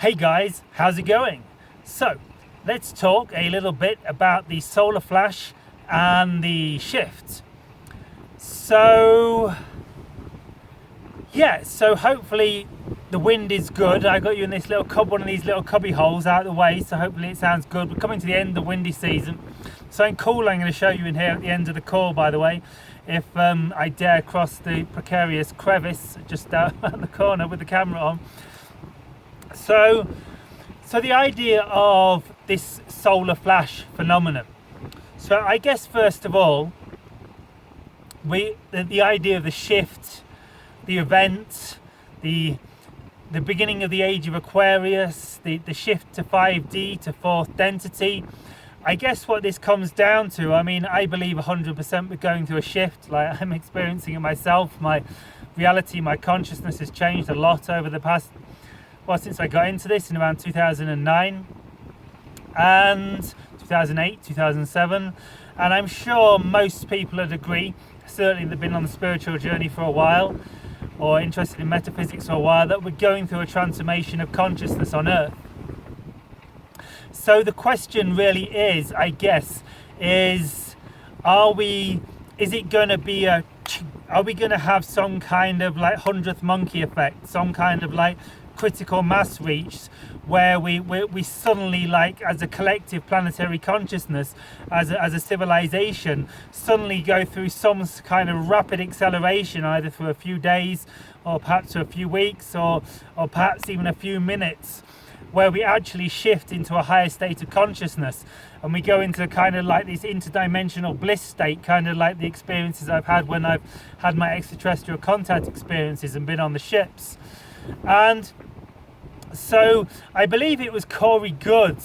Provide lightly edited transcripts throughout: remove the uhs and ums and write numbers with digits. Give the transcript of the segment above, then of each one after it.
Hey guys, how's it going? So, let's talk a little bit about the solar flash and the shift. So hopefully the wind is good. I got you in this little one of these little cubby holes out of the way, so hopefully it sounds good. We're coming to the end of the windy season. Something cool I'm going to show you in here at the end of the call, by the way, if I dare cross the precarious crevice just out at the corner with the camera on. So the idea of this solar flash phenomenon. So I guess first of all, the idea of the shift, the event, the beginning of the age of Aquarius, the shift to 5D, to fourth density. I guess what this comes down to, I mean, I believe 100% we're going through a shift. Like, I'm experiencing it myself. My reality, my consciousness has changed a lot over the past, since I got into this in around 2009 and 2008, 2007. And I'm sure most people would agree, certainly they've been on the spiritual journey for a while, or interested in metaphysics for a while, that we're going through a transformation of consciousness on Earth. So the question really is, I guess, are we going to have some kind of like 100th monkey effect, some kind of like critical mass reach, where we suddenly, like, as a collective planetary consciousness, as a civilization, suddenly go through some kind of rapid acceleration, either for a few days or perhaps for a few weeks or perhaps even a few minutes, where we actually shift into a higher state of consciousness and we go into kind of like this interdimensional bliss state, kind of like the experiences I've had when I've had my extraterrestrial contact experiences and been on the ships. And so I believe it was Corey Goode,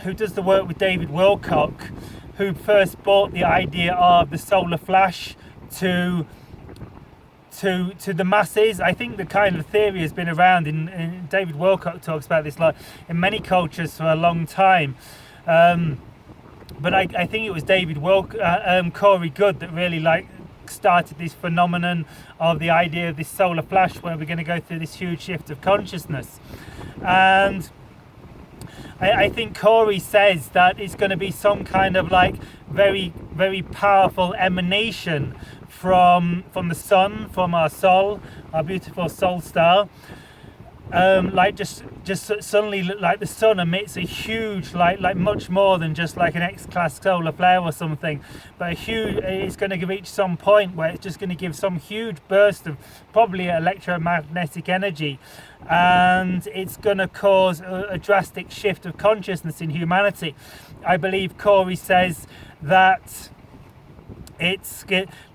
who does the work with David Wilcock, who first brought the idea of the solar flash to the masses. I think the kind of theory has been around, in David Wilcock talks about this like in many cultures for a long time. But I think it was Corey Goode that really like started this phenomenon of the idea of this solar flash, where we're going to go through this huge shift of consciousness. And I think Corey says that it's going to be some kind of like very, very powerful emanation from the sun, from our soul, our beautiful soul star. Like just suddenly, like the sun emits a huge, like much more than just like an X-class solar flare or something, but it's going to reach some point where it's just going to give some huge burst of probably electromagnetic energy, and it's going to cause a drastic shift of consciousness in humanity. I believe Corey says that it's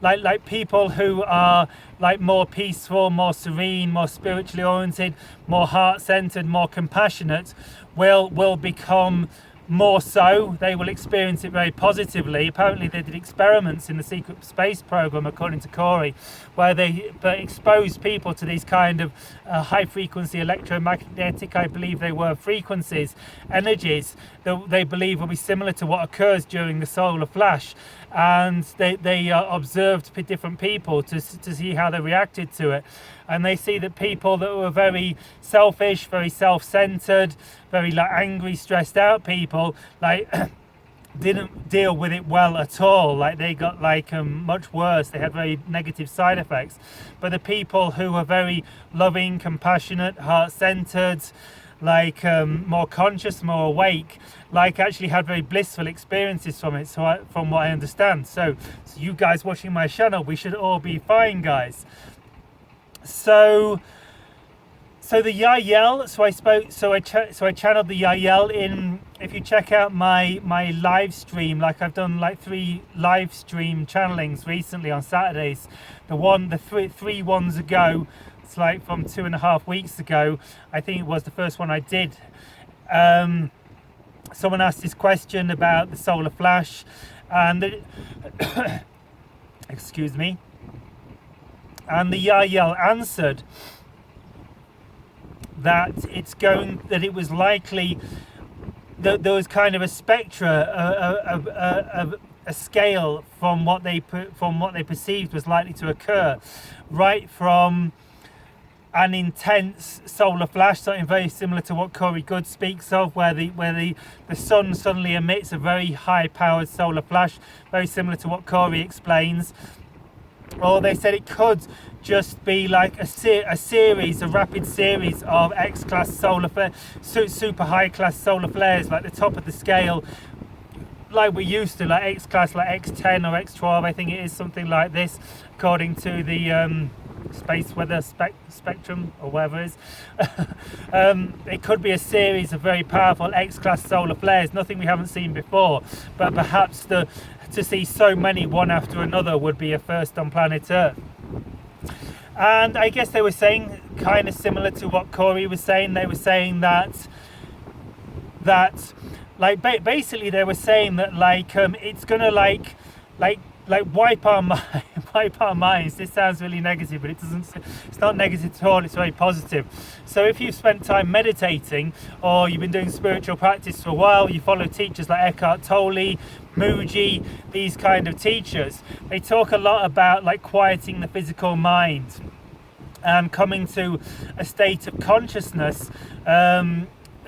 like people who are like more peaceful, more serene, more spiritually oriented, more heart-centered, more compassionate will become more so. They will experience it very positively. Apparently they did experiments in the secret space program, according to Corey, where they exposed people to these kind of high frequency electromagnetic, I believe they were, frequencies, energies that they believe will be similar to what occurs during the solar flash. And they observed different people to see how they reacted to it, and they see that people that were very selfish, very self-centered, very like angry, stressed out people, like didn't deal with it well at all. Like they got like much worse. They had very negative side effects. But the people who were very loving, compassionate, heart-centered, like more conscious, more awake, like actually had very blissful experiences from it, from what I understand. So you guys watching my channel, we should all be fine, guys. So the Yahyel, so I channeled the Yahyel in. If you check out my live stream, like I've done like 3 live stream channelings recently on Saturdays. The three ones ago, it's like from 2.5 weeks ago, I think it was the first one I did. Someone asked this question about the solar flash, and excuse me, and the Yahyel answered that it was likely that there was kind of a spectra, a scale from what they perceived was likely to occur, right from an intense solar flash, something very similar to what Corey Good speaks of, where the sun suddenly emits a very high powered solar flash, very similar to what Corey explains. Or they said it could just be like a rapid series of X-class solar flare, super high class solar flares, like the top of the scale, like we're used to, like X-class, like X10 or X12, I think it is, something like this, according to the space weather spectrum or whatever it is. It could be a series of very powerful X-class solar flares, nothing we haven't seen before, but perhaps to see so many one after another would be a first on planet Earth. And I guess they were saying, kind of similar to what Corey was saying, they were saying that like basically they were saying that like it's gonna like wipe our minds. This sounds really negative, but it's not negative at all, it's very positive. So if you've spent time meditating, or you've been doing spiritual practice for a while, you follow teachers like Eckhart Tolle, Muji, these kind of teachers, they talk a lot about like quieting the physical mind and coming to a state of consciousness.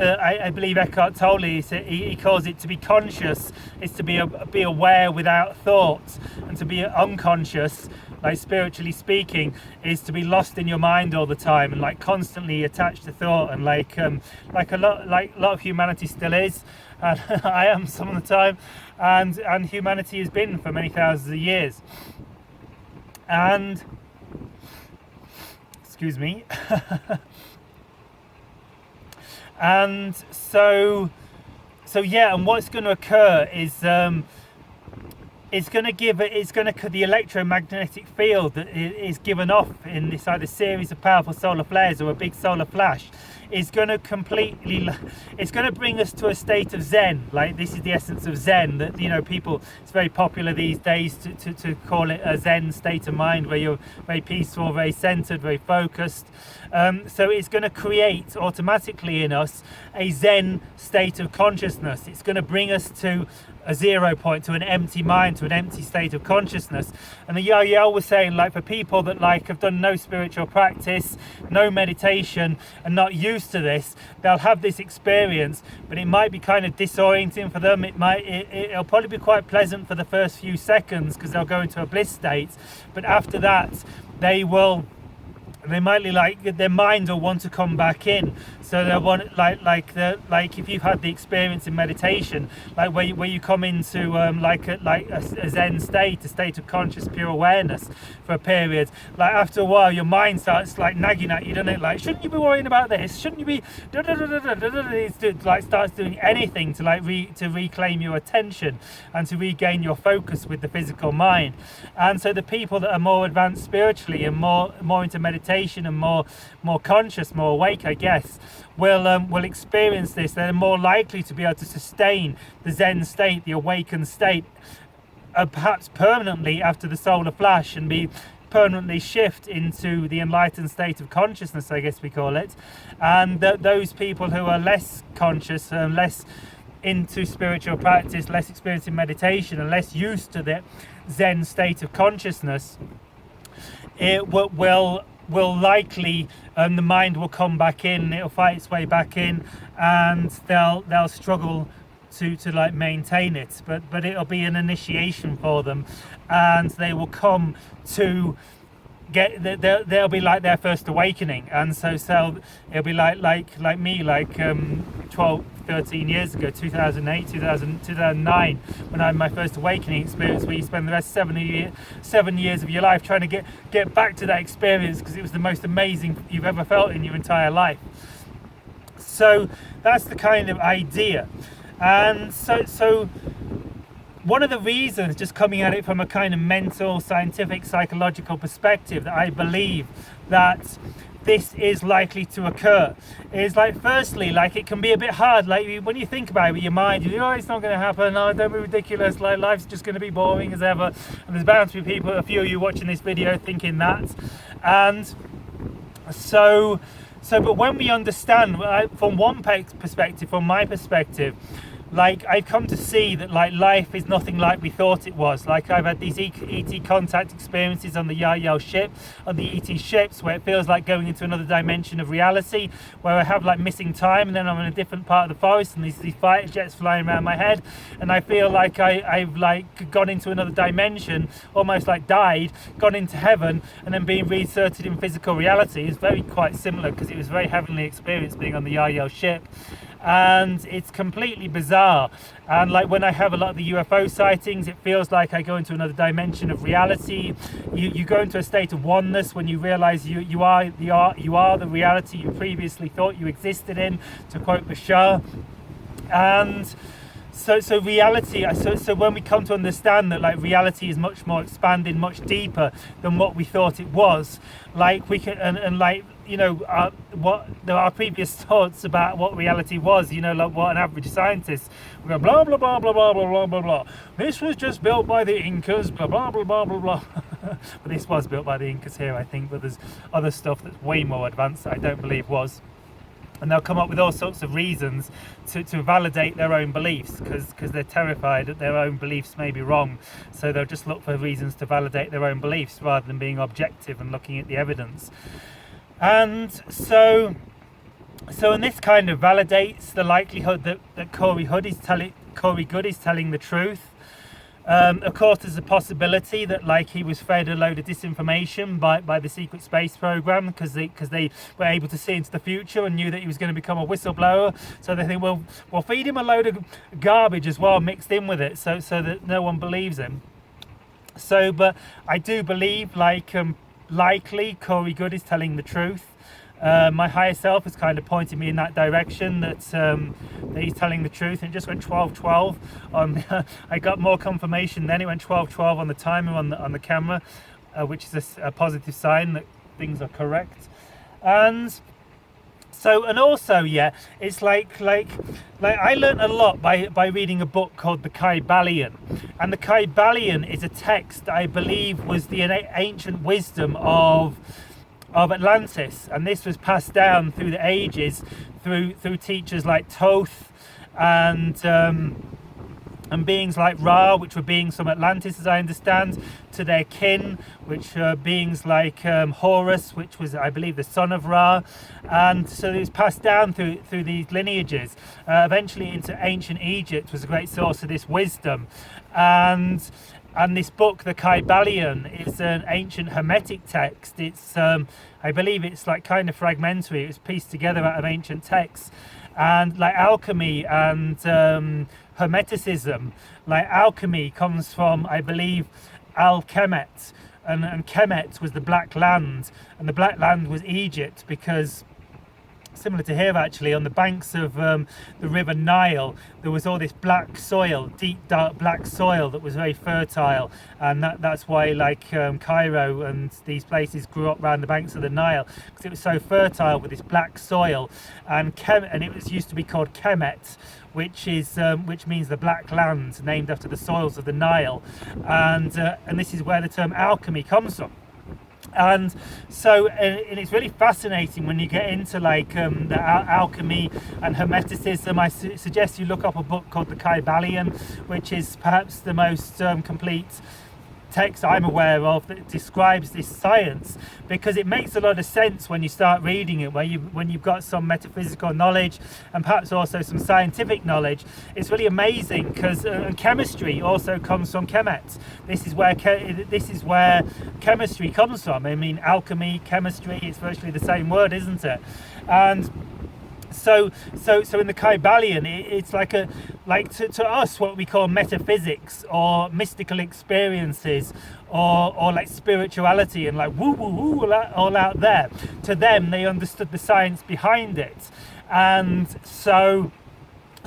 I believe Eckhart Tolle, he calls it to be conscious, is to be aware without thought, and to be unconscious, like spiritually speaking, is to be lost in your mind all the time and like constantly attached to thought, and like a lot of humanity still is, and I am some of the time, and humanity has been for many thousands of years. And excuse me. And so yeah, and what's going to occur is the electromagnetic field that is given off in this either series of powerful solar flares or a big solar flash is going to it's going to bring us to a state of Zen. Like, this is the essence of Zen, that, you know, people, it's very popular these days to call it a Zen state of mind, where you're very peaceful, very centered, very focused. So it's going to create automatically in us a Zen state of consciousness. It's going to bring us to a 0 point, to an empty mind, to an empty state of consciousness. And the Yahyel was saying, like, for people that like have done no spiritual practice, no meditation, and not used to this, they'll have this experience, but it might be kind of disorienting for them. It'll probably be quite pleasant for the first few seconds, because they'll go into a bliss state, but after that they might like their mind will want to come back in. So they want like if you've had the experience in meditation, like where you come into a Zen state, a state of conscious pure awareness for a period, like after a while your mind starts like nagging at you, doesn't it? Like, shouldn't you be worrying about this? Shouldn't you be it like starts doing anything to to reclaim your attention and to regain your focus with the physical mind. And so the people that are more advanced spiritually and more into meditation and more conscious, more awake, I guess, will experience this. They're more likely to be able to sustain the Zen state, the awakened state, perhaps permanently after the solar flash, and be permanently shift into the enlightened state of consciousness, I guess we call it. And those people who are less conscious and less into spiritual practice, less experienced in meditation, and less used to the Zen state of consciousness, it will likely, the mind will come back in, it'll fight its way back in, and they'll struggle to like maintain it, but it'll be an initiation for them, and they will come to get they'll be like their first awakening. And so it'll be like me, like 13 years ago, 2008, 2009, when I had my first awakening experience, where you spend the rest 7 years of your life trying to get back to that experience, because it was the most amazing you've ever felt in your entire life. So that's the kind of idea. And so one of the reasons, just coming at it from a kind of mental, scientific, psychological perspective, that I believe that this is likely to occur is, like, firstly, like, it can be a bit hard, like, when you think about it with your mind, you know, it's not going to happen, oh, don't be ridiculous, like, life's just going to be boring as ever. And there's bound to be people, a few of you watching this video, thinking that. And so but when we understand, from one perspective, from my perspective, like I've come to see that like life is nothing like we thought it was. Like I've had these ET contact experiences on the Yahyel ship, on the ET ships, where it feels like going into another dimension of reality, where I have like missing time, and then I'm in a different part of the forest, and these fighter jets flying around my head, and I feel like I've like gone into another dimension, almost like died, gone into heaven, and then being reinserted in physical reality. Is very quite similar, because it was a very heavenly experience being on the Yahyel ship. And it's completely bizarre. And like when I have a lot of the UFO sightings, it feels like I go into another dimension of reality. You go into a state of oneness when you realize you are the reality you previously thought you existed in, to quote Bashar. And so reality, so when we come to understand that like reality is much more expanded, much deeper than what we thought it was, like we can, and like, you know, what our previous thoughts about what reality was, you know, like what an average scientist, we go blah blah blah blah blah blah blah blah blah. This was just built by the Incas, blah blah blah blah blah blah. But this was built by the Incas here, I think. But there's other stuff that's way more advanced that I don't believe was. And they'll come up with all sorts of reasons to validate their own beliefs, because they're terrified that their own beliefs may be wrong. So they'll just look for reasons to validate their own beliefs rather than being objective and looking at the evidence. And so and this kind of validates the likelihood that Corey Good is telling the truth. Of course, there's a possibility that like he was fed a load of disinformation by the secret space program, because they were able to see into the future and knew that he was going to become a whistleblower. So they think, well, we'll feed him a load of garbage as well mixed in with it, so that no one believes him. So, but I do believe like likely Corey Good is telling the truth. My higher self has kind of pointed me in that direction, that he's telling the truth, and it just went 12-12 on. I got more confirmation then. It went 12-12 on the timer on the camera, which is a positive sign that things are correct. And so, and also, yeah, it's like I learned a lot by reading a book called the Kybalion, and the Kybalion is a text that I believe was the ancient wisdom of Atlantis, and this was passed down through the ages through teachers like Thoth and beings like Ra, which were beings from Atlantis, as I understand, to their kin, which are beings like Horus, which was, I believe, the son of Ra. And so it was passed down through these lineages. Eventually into ancient Egypt was a great source of this wisdom. And this book, the Kybalion, is an ancient Hermetic text. It's, I believe it's like kind of fragmentary. It was pieced together out of ancient texts. And like alchemy and Hermeticism, like alchemy comes from, I believe, Al-Kemet. And Kemet was the Black Land. And the Black Land was Egypt, because similar to here actually, on the banks of the river Nile, there was all this black soil, deep dark black soil that was very fertile, and that's why like Cairo and these places grew up around the banks of the Nile, because it was so fertile with this black soil. And it was used to be called Kemet, which means the Black Land, named after the soils of the Nile. And this is where the term alchemy comes from. And so, and it's really fascinating when you get into like the alchemy and Hermeticism. I suggest you look up a book called the Kybalion, which is perhaps the most complete text I'm aware of that describes this science, because it makes a lot of sense when you start reading it, when you've got some metaphysical knowledge and perhaps also some scientific knowledge. It's really amazing, because chemistry also comes from Kemet. This is where chemistry comes from. I mean, alchemy, chemistry, it's virtually the same word, isn't it? And so in the Kybalion, it's like to us what we call metaphysics or mystical experiences or like spirituality and like woo woo woo all out there. To them, they understood the science behind it, and so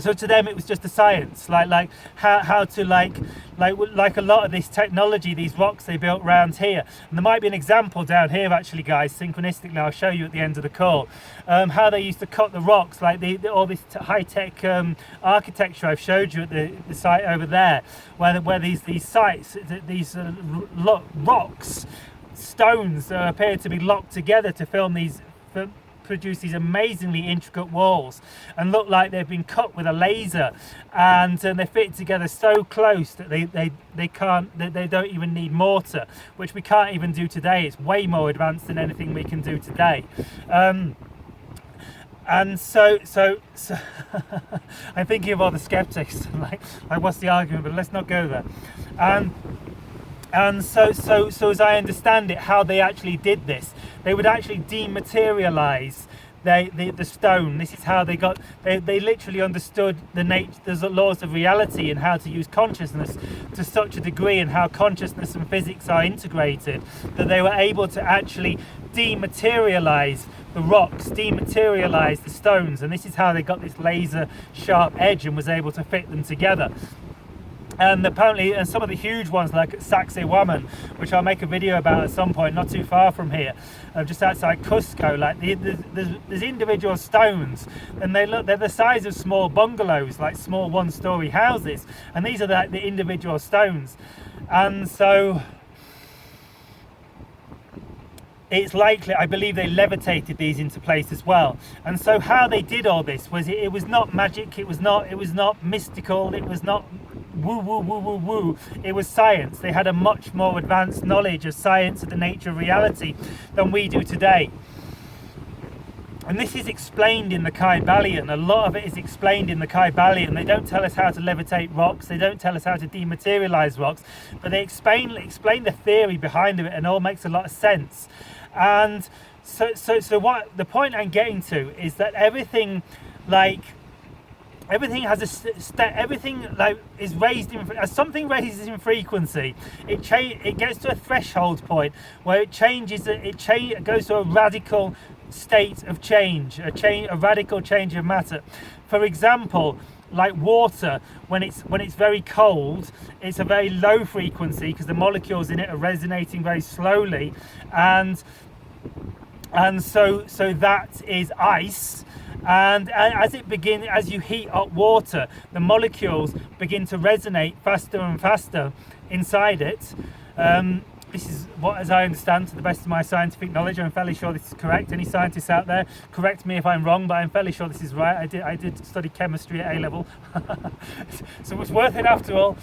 to them it was just a science, like how to like a lot of this technology, these rocks they built around here. And there might be an example down here actually, guys, synchronistically I'll show you at the end of the call, how they used to cut the rocks, like all this high-tech architecture I've showed you at the site over there, where these sites, these rocks, stones appear to be locked together to form produce these amazingly intricate walls and look like they've been cut with a laser, and they fit together so close that they don't even need mortar, which we can't even do today. It's way more advanced than anything we can do today. And so I'm thinking of all the skeptics, like what's the argument? But let's not go there. And so as I understand it, how they actually did this, they would actually dematerialize the stone. This is how they literally understood the laws of reality and how to use consciousness to such a degree, and how consciousness and physics are integrated, that they were able to actually dematerialize the rocks, dematerialize the stones, and this is how they got this laser sharp edge and was able to fit them together. And apparently, and some of the huge ones like Sacsayhuaman, which I'll make a video about at some point, not too far from here, just outside Cusco, like there's individual stones, and they're the size of small bungalows, like small one-story houses, and these are the individual stones. And so it's likely, I believe, they levitated these into place as well. And so how they did all this was it was not magic, it was not mystical, it was not woo woo woo woo woo. It was science. They had a much more advanced knowledge of science, of the nature of reality, than we do today. And this is explained in the Kybalion. A lot of it is explained in the Kybalion. They don't tell us how to levitate rocks, they don't tell us how to dematerialize rocks, but they explain the theory behind it, and it all makes a lot of sense. And so what the point I'm getting to is that everything has everything like is raised as something raises in frequency, it gets to a threshold point where it changes, it goes to a radical state of change, a radical change of matter. For example, like water, when it's very cold, it's a very low frequency because the molecules in it are resonating very slowly, and so that is ice. And as you heat up water, the molecules begin to resonate faster and faster inside it. This is what, as I understand, to the best of my scientific knowledge, I'm fairly sure this is correct. Any scientists out there, correct me if I'm wrong, but I'm fairly sure this is right. I did study chemistry at A level, so it's worth it after all.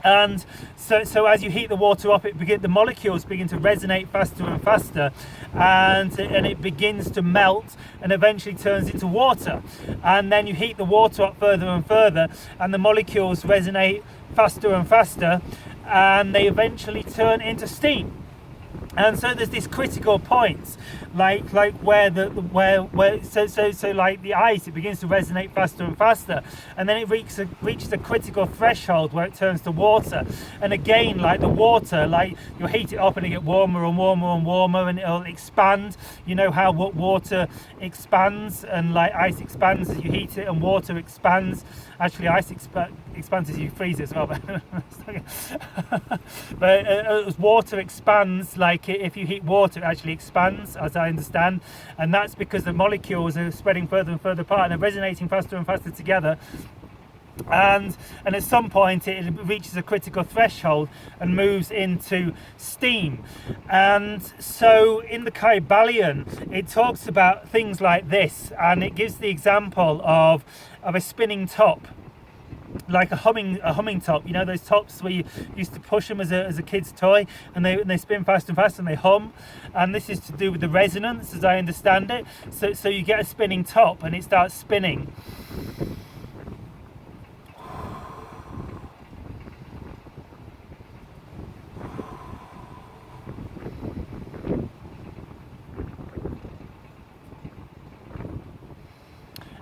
And so as you heat the water up, the molecules begin to resonate faster and faster, and it begins to melt and eventually turns into water. And then you heat the water up further and further, and the molecules resonate faster and faster, and they eventually turn into steam. And so there's this critical point, like where like the ice, it begins to resonate faster and faster, and then it reaches a critical threshold where it turns to water. And again, like the water, like you'll heat it up and it get warmer and warmer and warmer, and it'll expand. You know how what expands, and like ice expands as you heat it, and water expands. Actually, ice expands as you freeze it as well, but water expands. Like if you heat water, it actually expands, as I understand, and that's because the molecules are spreading further and further apart, and they're resonating faster and faster together. And at some point it reaches a critical threshold and moves into steam. And so in the Kybalion, it talks about things like this, and it gives the example of a spinning top, like a humming top. You know those tops where you used to push them as a kid's toy, and they spin fast and fast and they hum. And this is to do with the resonance, as I understand it. So you get a spinning top and it starts spinning.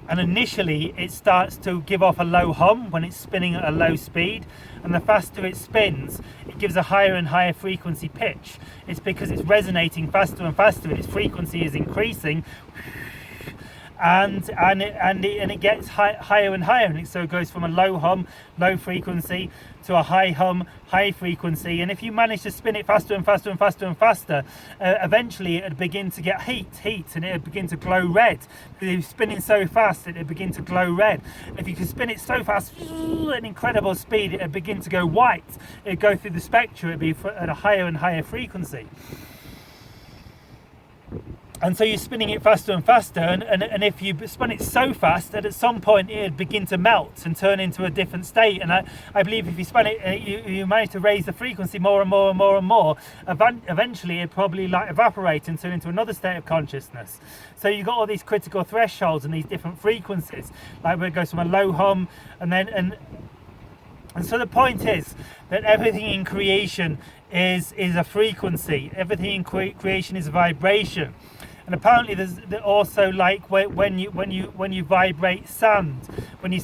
And initially it starts to give off a low hum when it's spinning at a low speed, and the faster it spins, it gives a higher and higher frequency pitch. It's because it's resonating faster and faster, and its frequency is increasing, and it gets higher and higher, and so it goes from a low hum, low frequency, to a high hum, high frequency. And if you manage to spin it faster and faster and faster and faster, eventually it would begin to get heat, and it would begin to glow red. Because you're spinning so fast, it would begin to glow red. If you could spin it so fast at an incredible speed, it would begin to go white. It would go through the spectrum, it would be at a higher and higher frequency. And so you're spinning it faster and faster, and if you spun it so fast that at some point it'd begin to melt and turn into a different state. And I believe if you spun it, you manage to raise the frequency more and more and more and more, eventually it'd probably like evaporate and turn into another state of consciousness. So you've got all these critical thresholds and these different frequencies, like where it goes from a low hum, and so the point is that everything in creation is a frequency. Everything in creation is a vibration. And apparently there's also, like when you vibrate sand, when you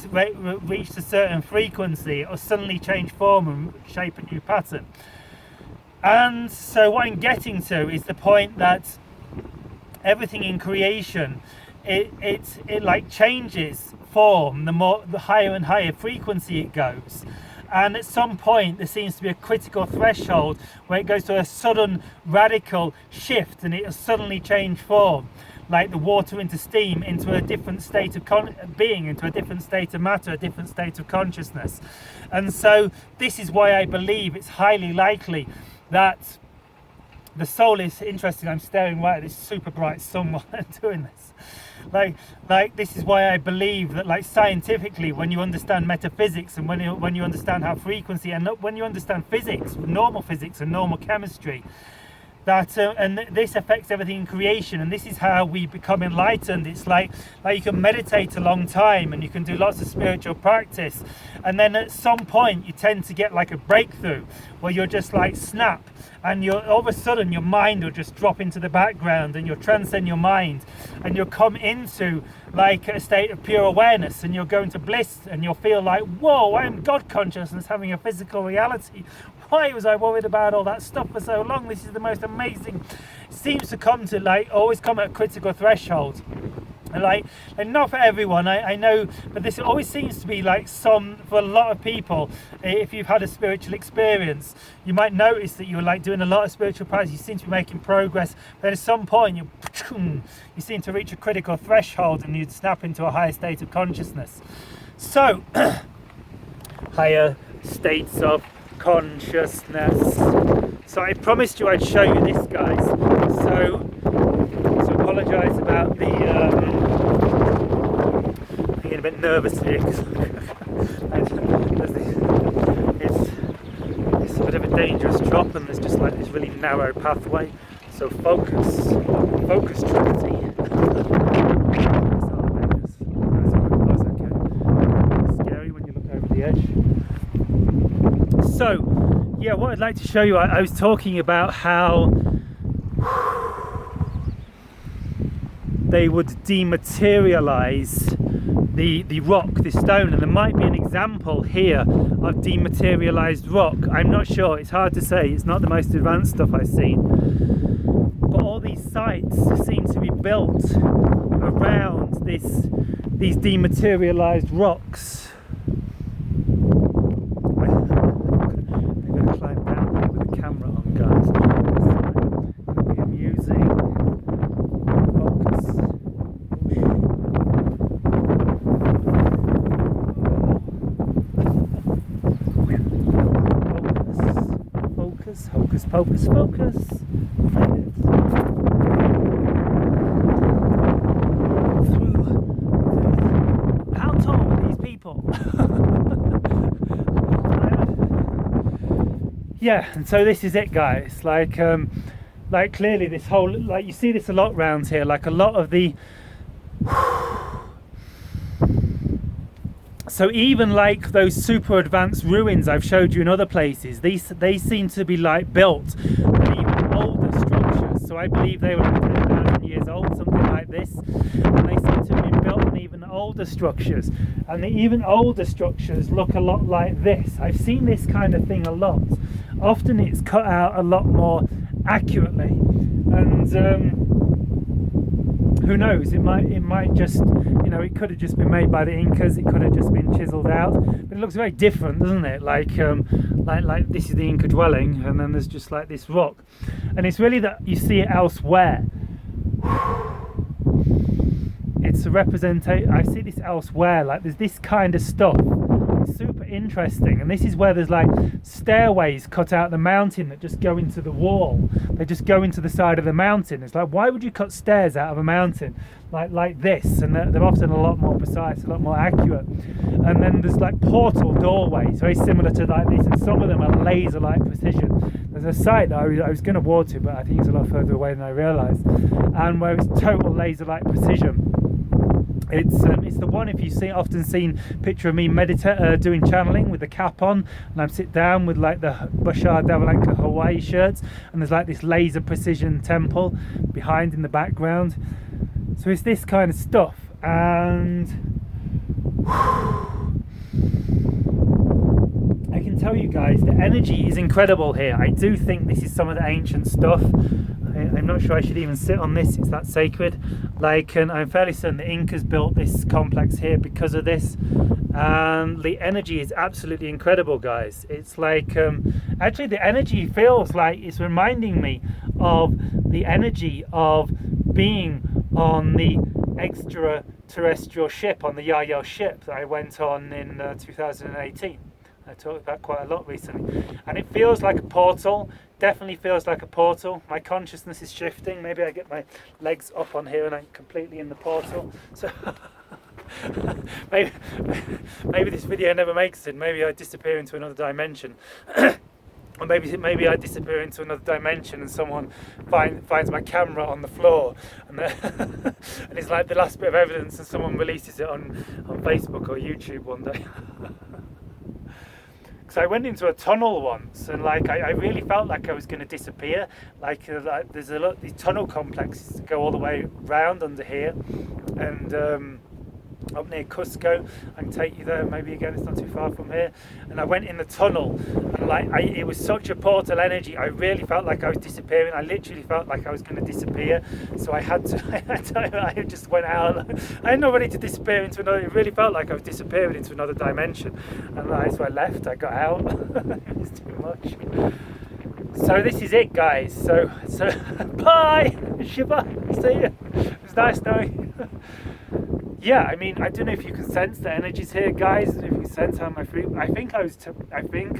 reach a certain frequency, it'll suddenly change form and shape a new pattern. And so what I'm getting to is the point that everything in creation, it like changes form the higher and higher frequency it goes. And at some point there seems to be a critical threshold where it goes to a sudden radical shift and it'll suddenly change form, like the water into steam, into a different state of being, into a different state of matter, a different state of consciousness. And so this is why I believe it's highly likely that the soul is interesting. I'm staring right at this super bright sun while I'm doing this. Like this is why I believe that, like, scientifically, when you understand metaphysics and when you understand how frequency, and when you understand physics, normal physics and normal chemistry, that and this affects everything in creation, and this is how we become enlightened. It's like you can meditate a long time and you can do lots of spiritual practice, and then at some point you tend to get like a breakthrough where you're just like snap, and you're all of a sudden your mind will just drop into the background and you'll transcend your mind and you'll come into like a state of pure awareness, and you'll go into bliss and you'll feel like, whoa, I am God consciousness having a physical reality. Why was I worried about all that stuff for so long? This is the most amazing. It seems to come to always come at a critical threshold. And not for everyone, I know, but this always seems to be for a lot of people. If you've had a spiritual experience, you might notice that you're doing a lot of spiritual practice, you seem to be making progress, but at some point you seem to reach a critical threshold and you'd snap into a higher state of consciousness. So, higher states of consciousness. So I promised you I'd show you this, guys. So apologise about the I'm getting a bit nervous here because it's a bit of a dangerous drop and there's just like this really narrow pathway. So focus Trinity. That's okay. It's scary when you look over the edge. So yeah, what I'd like to show you, I was talking about how they would dematerialize the rock, the stone, and there might be an example here of dematerialized rock. I'm not sure, it's hard to say, it's not the most advanced stuff I've seen, but all these sites seem to be built around these dematerialized rocks. I'm going to climb down here with the camera on, guys. This could be amusing. Focus. How tall are these people? Yeah, and so this is it, guys. Like clearly this whole, you see this a lot around here, like a lot of the so even like those super advanced ruins I've showed you in other places, they seem to be built on even older structures. So I believe they were 10,000 years old, something like this, and they seem to have been built on even older structures. And the even older structures look a lot like this. I've seen this kind of thing a lot. Often it's cut out a lot more accurately, and who knows, it might just, it could have just been made by the Incas, it could have just been chiseled out, but it looks very different, doesn't it? Like this is the Inca dwelling, and then there's just like this rock, and it's really that you see it elsewhere. It's a representation. I see this elsewhere, like there's this kind of stuff. It's super interesting. And this is where there's like stairways cut out the mountain that just go into the wall. They just go into the side of the mountain. It's like, why would you cut stairs out of a mountain like this? And they're often a lot more precise, a lot more accurate. And then there's like portal doorways, very similar to like this, and some of them are laser-like precision. There's a site that I was going to walk to, but I think it's a lot further away than I realised, and where it's total laser-like precision. It's the one, if you've often seen picture of me doing channeling with the cap on, and I sit down with like the Bashar Davalanka Hawaii shirts, and there's like this laser precision temple behind in the background. So it's this kind of stuff, and I can tell you guys the energy is incredible here. I do think this is some of the ancient stuff. I'm not sure I should even sit on this, it's that sacred. Like, and I'm fairly certain the Incas built this complex here because of this. And the energy is absolutely incredible, guys. It's like, actually the energy feels like it's reminding me of the energy of being on the extraterrestrial ship, on the Yahyel ship that I went on in 2018. I talked about quite a lot recently, and it feels like a portal. Definitely feels like a portal. My consciousness is shifting. Maybe I get my legs up on here and I'm completely in the portal. So maybe this video never makes it. Maybe I disappear into another dimension. Or maybe I disappear into another dimension and someone finds my camera on the floor, and, and it's like the last bit of evidence, and someone releases it on Facebook or YouTube one day. So I went into a tunnel once, and like I really felt like I was going to disappear. Like there's a lot, these tunnel complexes that go all the way round under here, and up near Cusco. I can take you there, maybe again, it's not too far from here. And I went in the tunnel, and like it was such a portal energy. I really felt like I was disappearing. I literally felt like I was going to disappear. So I had to, I just went out. I had nobody to disappear into another. It really felt like I was disappearing into another dimension. And so I left, I got out. It was too much. So this is it, guys. So bye, Shiva. See you. It was nice knowing you. Yeah, I mean, I don't know if you can sense the energies here, guys. If you can sense how my I think I was tapping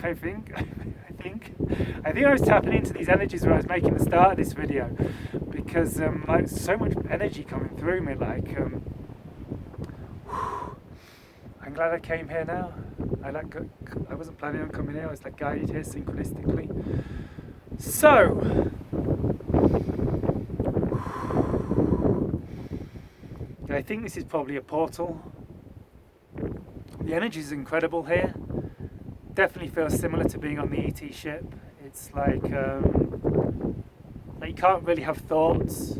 into these energies when I was making the start of this video, because like so much energy coming through me. Like, I'm glad I came here now. I wasn't planning on coming here. I was like guided here synchronistically. So. I think this is probably a portal. The energy is incredible here. Definitely feels similar to being on the ET ship. It's like you can't really have thoughts.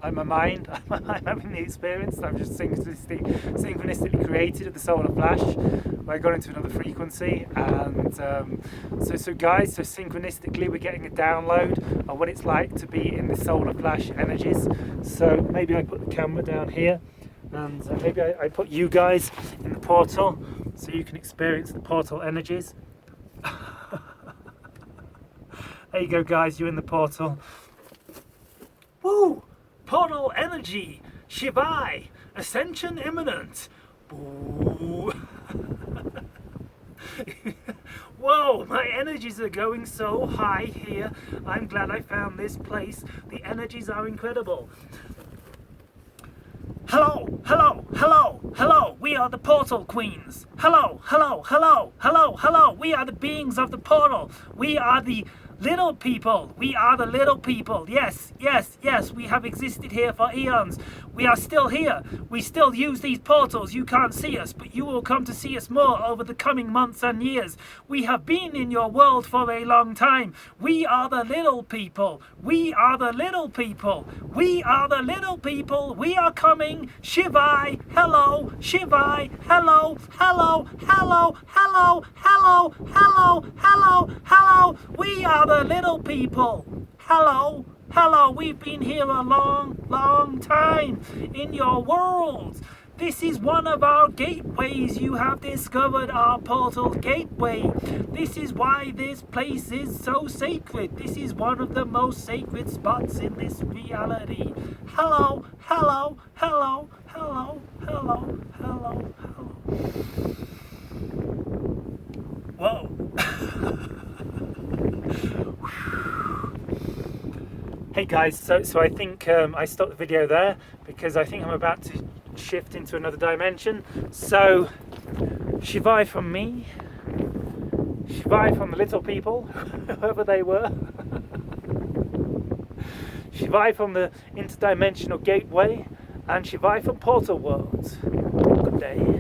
Like my mind, I'm having the experience that I've just synchronistically created at the solar flash, where I got into another frequency, and so guys, so synchronistically we're getting a download of what it's like to be in the solar flash energies. So maybe I put the camera down here, and maybe I put you guys in the portal so you can experience the portal energies. There you go, guys, you're in the portal. Woo! Portal energy, Shivai, ascension imminent. Ooh. Whoa, my energies are going so high here. I'm glad I found this place. The energies are incredible. Hello, hello, hello, hello. We are the portal queens. Hello, hello, hello, hello, hello. We are the beings of the portal. We are the little people. We are the little people. Yes, yes, yes. We have existed here for eons. We are still here. We still use these portals. You can't see us, but you will come to see us more over the coming months and years. We have been in your world for a long time. We are the little people. We are the little people. We are the little people. We are coming. Shivai, hello. Shivai, hello. Hello, hello, hello, hello, hello, hello, hello. We are the little people. Hello. Hello, we've been here a long, long time in your world. This is one of our gateways. You have discovered our portal gateway. This is why this place is so sacred. This is one of the most sacred spots in this reality. Hello, hello, hello, hello, hello, hello, hello. guys, so I think I stopped the video there because I think I'm about to shift into another dimension. So Shivai from me, Shivai from the little people, whoever they were, Shivai from the interdimensional gateway, and Shivai from Portal World. Good day.